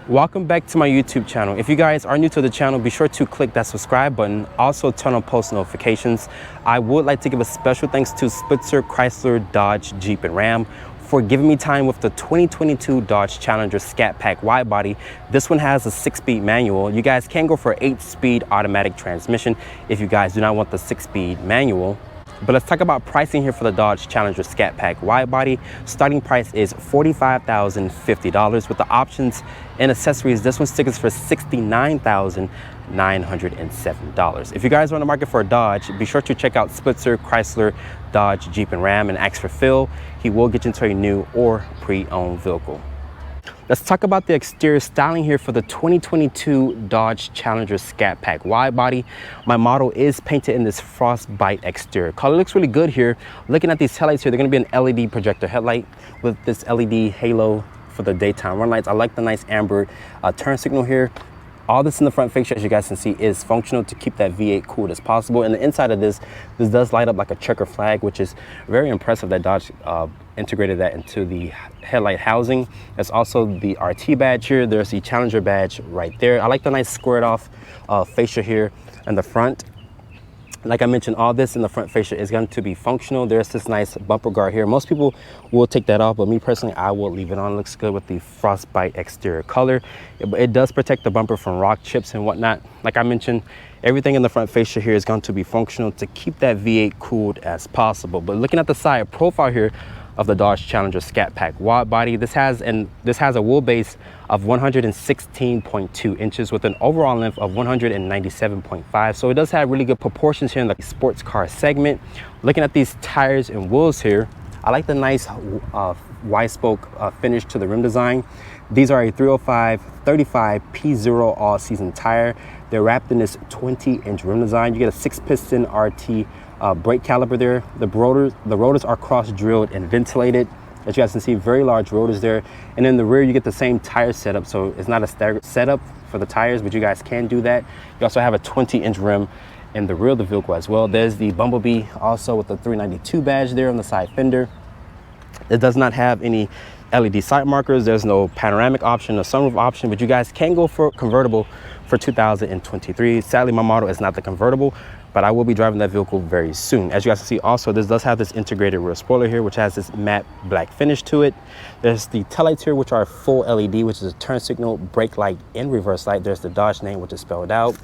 Welcome back to my YouTube channel. If you guys are new to the channel, be sure to click that subscribe button. Also turn on post notifications. I would like to give a special thanks to Spitzer, Chrysler, Dodge, Jeep, and Ram for giving me time with the 2022 Dodge Challenger Scat Pack Widebody. This one has a 6-speed manual. You guys can go for 8-speed automatic transmission if you guys do not want the 6-speed manual. But let's talk about pricing here for the Dodge Challenger Scat Pack Widebody. Starting price is $45,050 with the options and accessories. This one stickers for $69,907. If you guys are on the market for a Dodge, be sure to check out Spitzer, Chrysler, Dodge, Jeep, and Ram and ask for Phil. He will get you into a new or pre-owned vehicle. Let's talk about the exterior styling here for the 2022 Dodge Challenger Scat Pack Widebody. My model is painted in this frostbite exterior. Color looks really good here. Looking at these headlights here, they're going to be an LED projector headlight with this LED halo for the daytime run lights. I like the nice amber turn signal here. All this in the front fascia, as you guys can see, is functional to keep that V8 cooled as possible. And the inside of this does light up like a checker flag, which is very impressive that Dodge integrated that into the headlight housing. There's also the RT badge here. There's the Challenger badge right there. I like the nice squared off fascia here in the front. Like I mentioned, all this in the front fascia is going to be functional. There's this nice bumper guard here. Most people will take that off, but me personally, I will leave it on. It looks good with the frostbite exterior color. It does protect the bumper from rock chips and whatnot. Like I mentioned, everything in the front fascia here is going to be functional to keep that V8 cooled as possible. But looking at the side profile here of the Dodge Challenger Scat Pack Widebody, this has a wheelbase of 116.2 inches with an overall length of 197.5. So it does have really good proportions here in the sports car segment. Looking at these tires and wheels here, I like the nice Y-spoke finish to the rim design. These are a 305/35 P0 all-season tire. They're wrapped in this 20-inch rim design. You get a 6-piston RT brake caliper there. The rotors are cross-drilled and ventilated. As you guys can see, very large rotors there. And in the rear, you get the same tire setup. So it's not a staggered setup for the tires, but you guys can do that. You also have a 20-inch rim in the rear of the vehicle as well. There's the Bumblebee also with the 392 badge there on the side fender. It does not have any LED sight markers. There's no panoramic option or sunroof option, but you guys can go for convertible for 2023. Sadly, my model is not the convertible, but I will be driving that vehicle very soon. As you guys can see also, this does have this integrated rear spoiler here, which has this matte black finish to it. There's the taillights here, which are full LED, which is a turn signal, brake light, and reverse light. There's the Dodge name, which is spelled out.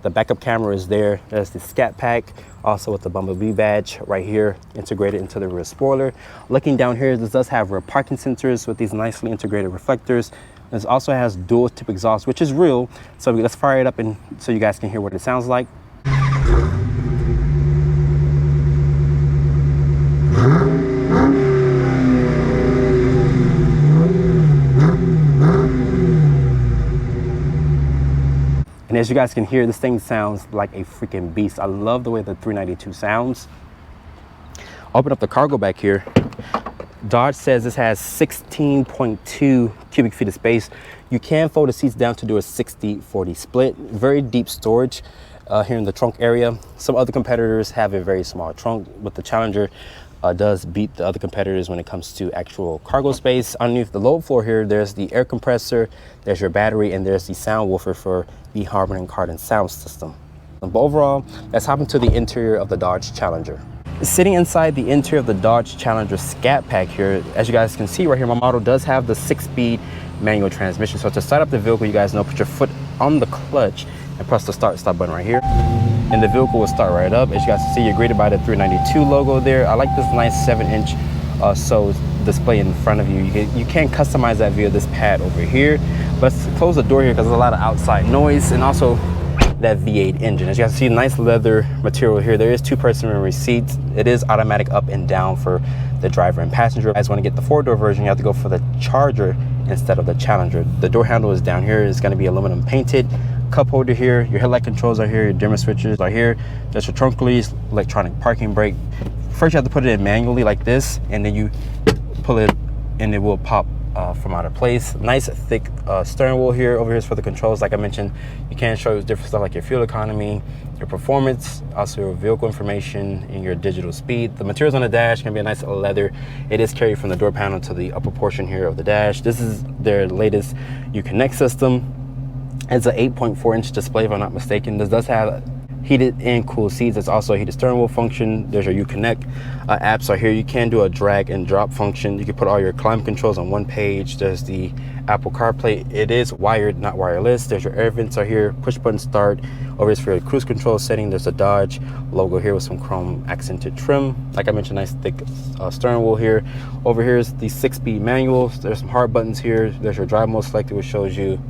The backup camera is there. There's the Scat Pack, also with the Bumblebee badge right here, integrated into the rear spoiler. Looking down here, this does have rear parking sensors with these nicely integrated reflectors. This also has dual tip exhaust, which is real. So let's fire it up and so you guys can hear what it sounds like. And as you guys can hear, this thing sounds like a freaking beast. I love the way the 392 sounds. Open up the cargo back here. Dodge says this has 16.2 cubic feet of space. You can fold the seats down to do a 60-40 split. Very deep storage here in the trunk area. Some other competitors have a very small trunk, but the Challenger does beat the other competitors when it comes to actual cargo space. Underneath the load floor here, there's the air compressor, there's your battery, and there's the sound woofer for the Harman Kardon sound system. But overall, let's hop into the interior of the Dodge Challenger. Sitting inside the interior of the Dodge Challenger Scat Pack here, as you guys can see right here, my model does have the 6-speed manual transmission. So to start up the vehicle, you guys know, put your foot on the clutch and press the stop button right here. And the vehicle will start right up. As you guys can see, you're greeted by the 392 logo there. I like this nice 7-inch so display in front of you. You can customize that via this pad over here. But let's close the door here because there's a lot of outside noise and also that V8 engine. As you guys see, nice leather material here. There is 2-person memory seats. It is automatic up and down for the driver and passenger. If you guys want to get the 4-door version, you have to go for the Charger instead of the Challenger. The door handle is down here. It's going to be aluminum painted. Cup holder here, your headlight controls are here, your dimmer switches are here. There's your trunk release, electronic parking brake. First you have to put it in manually like this, and then you pull it and it will pop from out of place. Nice thick steering wheel here. Over here is for the controls. Like I mentioned, you can show different stuff like your fuel economy, your performance, also your vehicle information, and your digital speed. The materials on the dash can be a nice leather. It is carried from the door panel to the upper portion here of the dash. This is their latest Uconnect system. It's an 8.4-inch display, if I'm not mistaken. This does have heated and cooled seats. There's also a heated steering wheel function. There's your Uconnect apps are here. You can do a drag and drop function. You can put all your climate controls on one page. There's the Apple CarPlay. It is wired, not wireless. There's your air vents are here. Push button start. Over here is for your cruise control setting. There's a Dodge logo here with some chrome accented trim. Like I mentioned, nice thick steering wheel here. Over here is the 6-speed manual. There's some hard buttons here. There's your drive mode selected, which shows you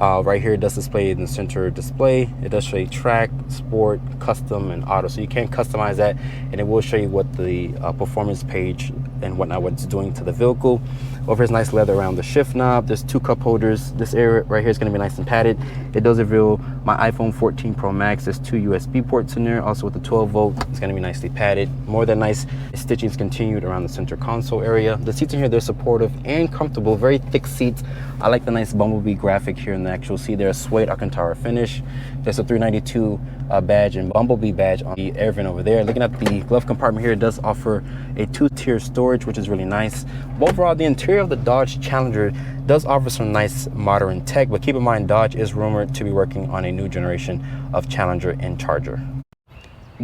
right here. It does display in the center display. It does show you track, sport, custom, and auto. So you can customize that, and it will show you what the performance page and whatnot, what it's doing to the vehicle. Over here's nice leather around the shift knob. There's 2 cup holders. This area right here is going to be nice and padded. It does reveal my iPhone 14 Pro Max. There's 2 USB ports in there. Also with the 12 volt, it's going to be nicely padded. More than nice stitching is continued around the center console area. The seats in here, they're supportive and comfortable. Very thick seats. I like the nice bumblebee graphic here in the actual seat. There's suede Alcantara finish. There's a 392 badge and bumblebee badge on the air vent over there. Looking at the glove compartment here, it does offer a 2-tier storage, which is really nice. Overall, the interior of the Dodge Challenger does offer some nice modern tech, but keep in mind, Dodge is rumored to be working on a new generation of Challenger and Charger.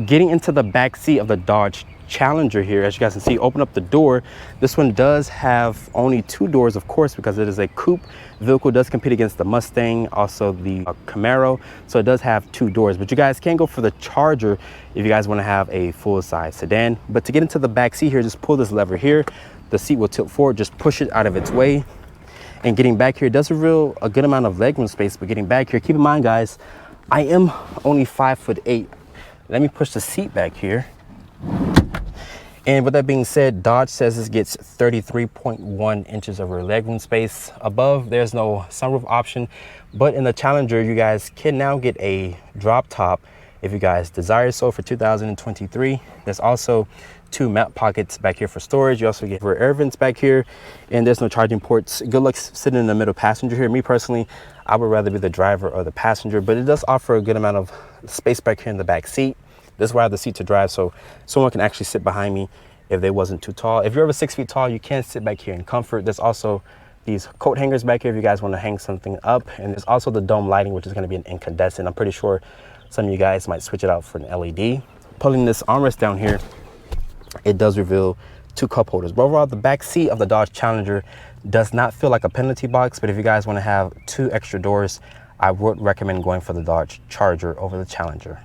Getting into the back seat of the Dodge Challenger here, as you guys can see, open up the door. This one does have only 2 doors, of course, because it is a coupe vehicle. It does compete against the Mustang, also the Camaro, so it does have 2 doors. But you guys can go for the Charger if you guys want to have a full-size sedan. But to get into the back seat here, just pull this lever here. The seat will tilt forward. Just push it out of its way. And getting back here, it does reveal a good amount of legroom space. But getting back here, keep in mind, guys, I am only 5'8". Let me push the seat back here. And with that being said, Dodge says this gets 33.1 inches of rear legroom space. Above, there's no sunroof option, but in the Challenger, you guys can now get a drop top if you guys desire so for 2023. There's also 2 map pockets back here for storage. You also get rear air vents back here, and there's no charging ports. Good luck sitting in the middle passenger here. Me personally, I would rather be the driver or the passenger, but it does offer a good amount of space back here in the back seat. This is why I have the seat to drive, so someone can actually sit behind me if they wasn't too tall. If you're over 6 feet tall, you can sit back here in comfort. There's also these coat hangers back here if you guys want to hang something up. And there's also the dome lighting, which is going to be an incandescent. I'm pretty sure some of you guys might switch it out for an LED. Pulling this armrest down here, it does reveal 2 cup holders. But overall, the back seat of the Dodge Challenger does not feel like a penalty box, but if you guys want to have 2 extra doors, I would recommend going for the Dodge Charger over the Challenger.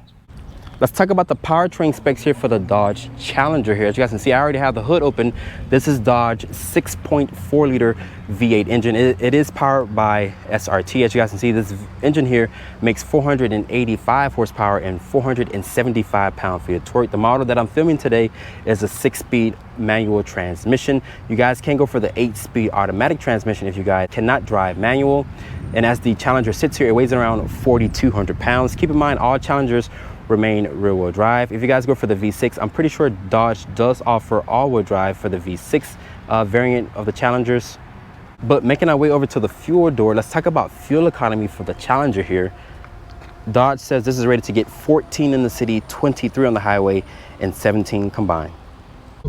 Let's talk about the powertrain specs here for the Dodge Challenger here. As you guys can see, I already have the hood open. This is Dodge 6.4 liter V8 engine. It is powered by SRT. As you guys can see, this engine here makes 485 horsepower and 475 pound-feet of torque. The model that I'm filming today is a 6-speed manual transmission. You guys can go for the 8-speed automatic transmission if you guys cannot drive manual. And as the Challenger sits here, it weighs around 4,200 pounds. Keep in mind, all Challengers remain rear-wheel drive. If you guys go for the V6, I'm pretty sure Dodge does offer all-wheel drive for the V6 variant of the Challengers. But making our way over to the fuel door, let's talk about fuel economy for the Challenger here. Dodge says this is rated to get 14 in the city, 23 on the highway, and 17 combined.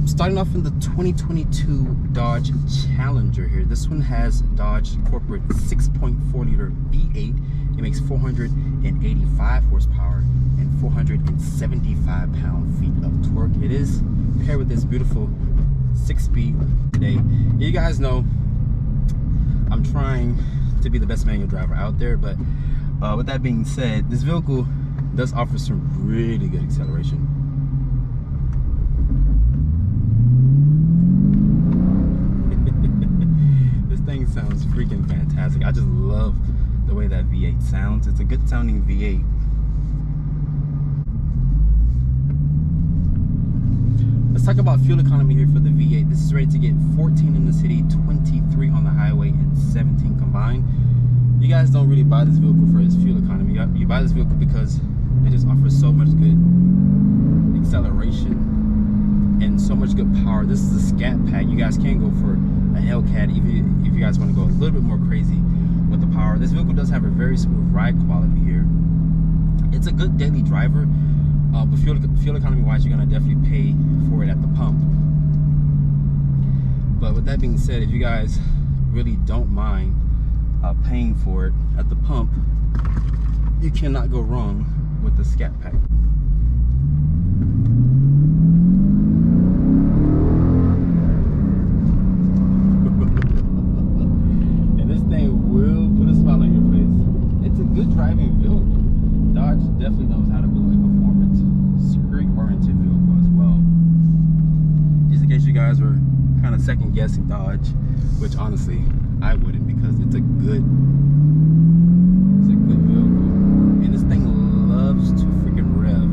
Starting off in the 2022 Dodge Challenger here, this one has Dodge corporate 6.4 liter V8. It makes 485 horsepower and 475 pound-feet of torque. It is paired with this beautiful 6-speed today. You guys know I'm trying to be the best manual driver out there, but with that being said, this vehicle does offer some really good acceleration. This thing sounds freaking fantastic. I just love the way that V8 sounds. It's a good sounding V8. Let's talk about fuel economy here for the V8. This is rated to get 14 in the city, 23 on the highway, and 17 combined. You guys don't really buy this vehicle for its fuel economy. You buy this vehicle because it just offers so much good acceleration and so much good power. This is a Scat pack. You guys can go for Hellcat. If you guys want to go a little bit more crazy with the power, this vehicle does have a very smooth ride quality here. It's a good daily driver, but fuel economy wise, you're gonna definitely pay for it at the pump. But with that being said, if you guys really don't mind paying for it at the pump, you cannot go wrong with the Scat Pack. And this thing will put a smile on your face. It's a good driving vehicle. Dodge definitely knows how to build a performance, street-oriented vehicle as well. Just in case you guys were kind of second-guessing Dodge, which honestly I wouldn't, because it's a good vehicle. And this thing loves to freaking rev.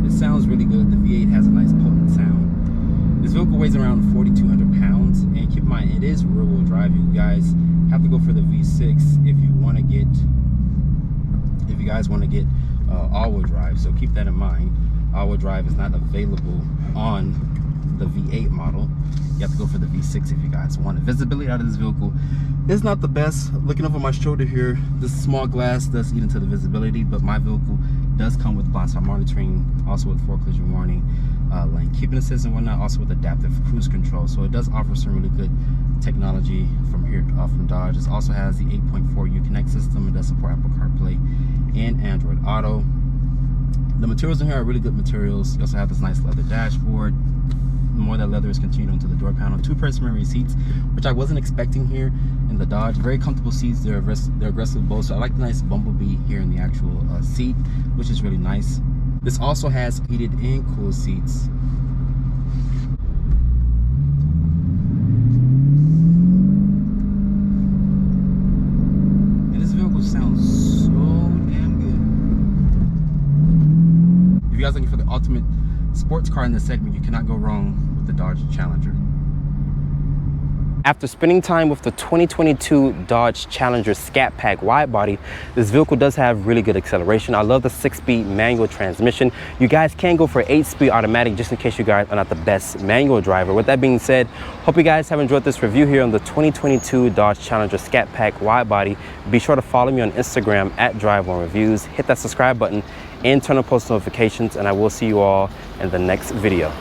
It sounds really good. The V8 has a nice potent sound. This vehicle weighs around 4,200 pounds, and keep in mind it is rear-wheel drive. You guys have to go for the V6 if you want to get. If you guys want to get all-wheel drive, so keep that in mind. All-wheel drive is not available on the V8 model. You have to go for the V6 if you guys want it. Visibility out of this vehicle is not the best. Looking over my shoulder here, this small glass does eat into the visibility, but my vehicle does come with blind spot monitoring, also with forward collision warning, lane keeping assist and whatnot, also with adaptive cruise control. So it does offer some really good technology from here from Dodge. It also has the 8.4 Uconnect system. It does support Apple CarPlay and Android Auto. The materials in here are really good materials. You also have this nice leather dashboard. More that leather is continued onto the door panel. 2 pairs of memory seats, which I wasn't expecting here in the Dodge. Very comfortable seats. They're aggressive both. So I like the nice bumblebee here in the actual seat, which is really nice. This also has heated and cooled seats. And this vehicle sounds so damn good. If you guys are looking for the ultimate sports car in this segment, you cannot go wrong with the Dodge Challenger. After spending time with the 2022 Dodge Challenger Scat Pack Widebody, this vehicle does have really good acceleration. I love the 6-speed manual transmission. You guys can go for 8-speed automatic just in case you guys are not the best manual driver. With that being said, hope you guys have enjoyed this review here on the 2022 Dodge Challenger Scat Pack Widebody. Be sure to follow me on Instagram at Drive1Reviews. Hit that subscribe button and turn on post notifications, and I will see you all in the next video.